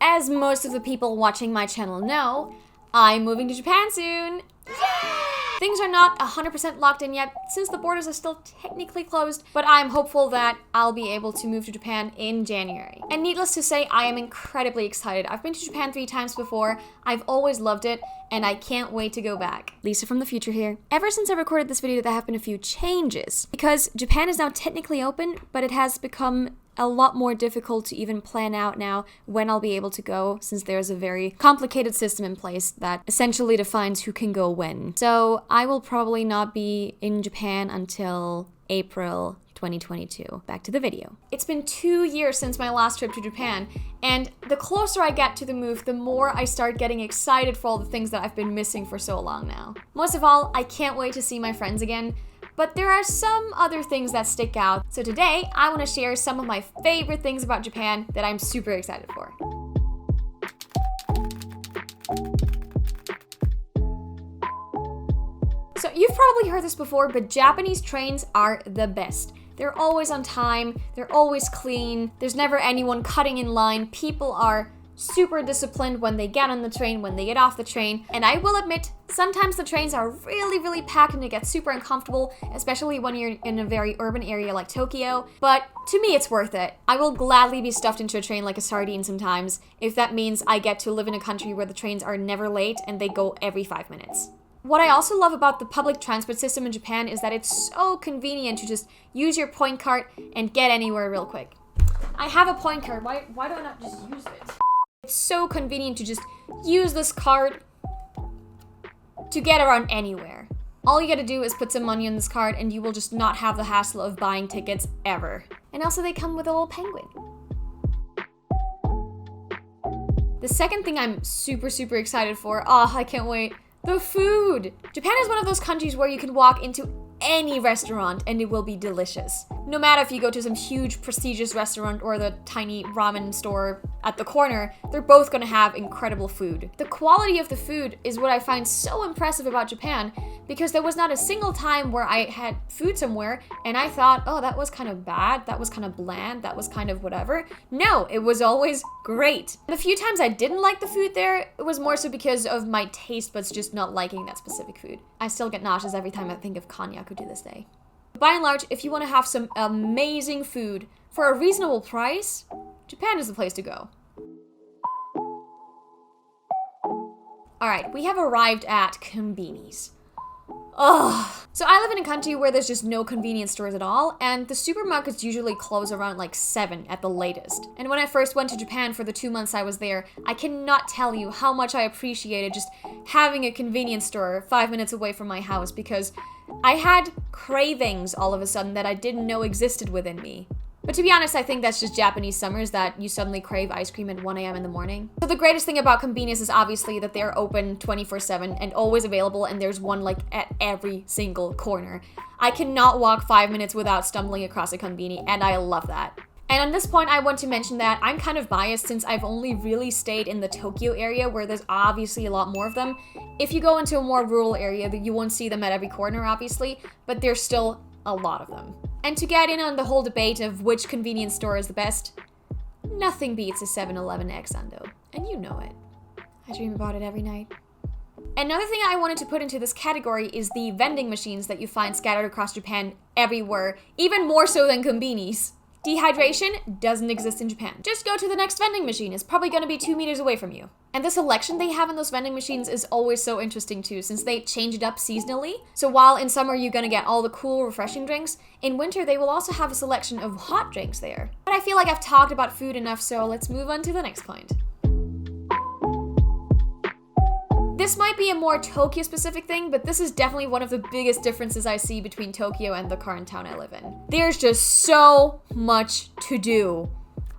As most of the people watching my channel know, I'm moving to Japan soon. Things are not 100% locked in yet since the borders are still technically closed, but I'm hopeful that I'll be able to move to Japan in January. And needless to say, I am incredibly excited. I've been to Japan 3 times before, I've always loved it, and I can't wait to go back. Lisa from the future here. Ever since I recorded this video, there have been a few changes, because Japan is now technically open, but it has become a lot more difficult to even plan out now when I'll be able to go, since there's a very complicated system in place that essentially defines who can go when. So I will probably not be in Japan until April 2022. Back to the video. It's been 2 years since my last trip to Japan, and the closer I get to the move, the more I start getting excited for all the things that I've been missing for so long now. Most of all, I can't wait to see my friends again. But there are some other things that stick out. So today, I want to share some of my favorite things about Japan that I'm super excited for. So you've probably heard this before, but Japanese trains are the best. They're always on time, they're always clean, there's never anyone cutting in line, people are super disciplined when they get on the train, when they get off the train, and I will admit, sometimes the trains are really packed and it gets super uncomfortable, especially when you're in a very urban area like Tokyo, but to me it's worth it. I will gladly be stuffed into a train like a sardine sometimes, if that means I get to live in a country where the trains are never late and they go every 5 minutes. What I also love about the public transport system in Japan is that it's so convenient to just use your point card and get anywhere real quick. I have a point card, why do I not just use it? It's so convenient to just use this card to get around anywhere. All you gotta do is put some money on this card and you will just not have the hassle of buying tickets ever. And also they come with a little penguin. The second thing I'm super excited for, I can't wait, the food! Japan is one of those countries where you can walk into any restaurant and it will be delicious. No matter if you go to some huge prestigious restaurant or the tiny ramen store at the corner, they're both gonna have incredible food. The quality of the food is what I find so impressive about Japan, because there was not a single time where I had food somewhere and I thought, oh, that was kind of bad, that was kind of bland, that was kind of whatever. No, it was always great. The few times I didn't like the food there, it was more so because of my taste buds just not liking that specific food. I still get nauseous every time I think of konjac to this day. By and large, if you want to have some amazing food for a reasonable price, Japan is the place to go. Alright, we have arrived at konbinis. Ugh. So I live in a country where there's just no convenience stores at all, and the supermarkets usually close around like 7 at the latest. And when I first went to Japan for the 2 months I was there, I cannot tell you how much I appreciated just having a convenience store 5 minutes away from my house, because I had cravings all of a sudden that I didn't know existed within me. But to be honest, I think that's just Japanese summers, that you suddenly crave ice cream at 1 a.m. in the morning. So the greatest thing about konbinis is obviously that they're open 24/7 and always available, and there's one like at every single corner. I cannot walk 5 minutes without stumbling across a konbini, and I love that. And on this point, I want to mention that I'm kind of biased since I've only really stayed in the Tokyo area, where there's obviously a lot more of them. If you go into a more rural area, you won't see them at every corner, obviously, but there's still a lot of them. And to get in on the whole debate of which convenience store is the best, nothing beats a 7-Eleven egg sando. And you know it. I dream about it every night. Another thing I wanted to put into this category is the vending machines that you find scattered across Japan everywhere, even more so than konbinis. Dehydration doesn't exist in Japan. Just go to the next vending machine. It's probably going to be 2 meters away from you. And the selection they have in those vending machines is always so interesting too, since they change it up seasonally. So while in summer you're going to get all the cool, refreshing drinks, in winter they will also have a selection of hot drinks there. But I feel like I've talked about food enough, so let's move on to the next point. This might be a more Tokyo-specific thing, but this is definitely one of the biggest differences I see between Tokyo and the current town I live in. There's just so much to do.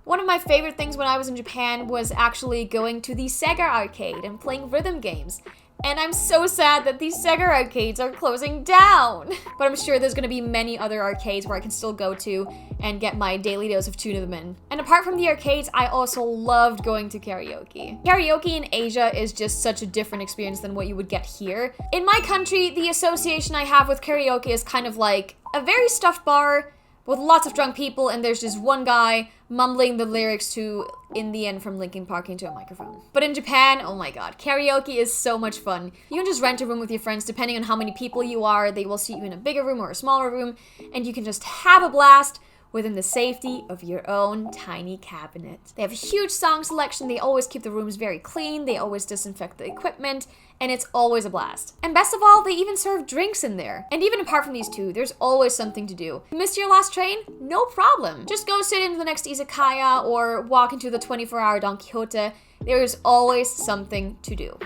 One of my favorite things when I was in Japan was actually going to the Sega arcade and playing rhythm games. And I'm so sad that these Sega arcades are closing down. But I'm sure there's gonna be many other arcades where I can still go to and get my daily dose of tuna men. And apart from the arcades, I also loved going to karaoke. Karaoke in Asia is just such a different experience than what you would get here. In my country, the association I have with karaoke is kind of like a very stuffed bar with lots of drunk people, and there's just one guy mumbling the lyrics to In the End from Linkin Park into a microphone. But in Japan, oh my god, karaoke is so much fun. You can just rent a room with your friends depending on how many people you are. They will seat you in a bigger room or a smaller room, and you can just have a blast within the safety of your own tiny cabinet. They have a huge song selection, they always keep the rooms very clean, they always disinfect the equipment, and it's always a blast. And best of all, they even serve drinks in there. And even apart from these two, there's always something to do. You missed your last train? No problem. Just go sit into the next izakaya or walk into the 24-hour Don Quixote. There is always something to do.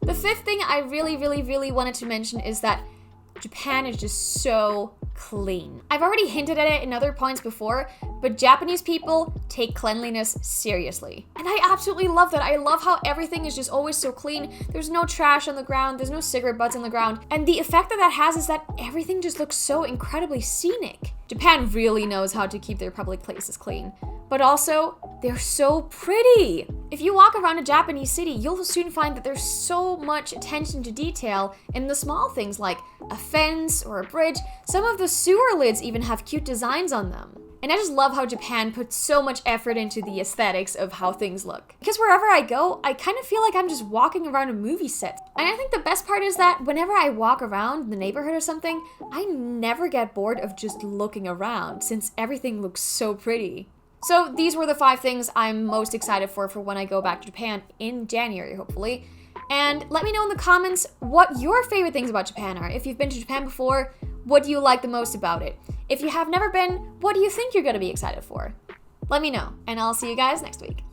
The fifth thing I really wanted to mention is that Japan is just so clean. I've already hinted at it in other points before, but Japanese people take cleanliness seriously. And I absolutely love that. I love how everything is just always so clean. There's no trash on the ground, there's no cigarette butts on the ground. And the effect that has is that everything just looks so incredibly scenic. Japan really knows how to keep their public places clean. But also, they're so pretty. If you walk around a Japanese city, you'll soon find that there's so much attention to detail in the small things like a fence or a bridge. Some of the sewer lids even have cute designs on them. And I just love how Japan puts so much effort into the aesthetics of how things look. Because wherever I go, I kind of feel like I'm just walking around a movie set. And I think the best part is that whenever I walk around the neighborhood or something, I never get bored of just looking around since everything looks so pretty. So these were the 5 things I'm most excited for when I go back to Japan in January, hopefully. And let me know in the comments what your favorite things about Japan are. If you've been to Japan before, what do you like the most about it? If you have never been, what do you think you're going to be excited for? Let me know, and I'll see you guys next week.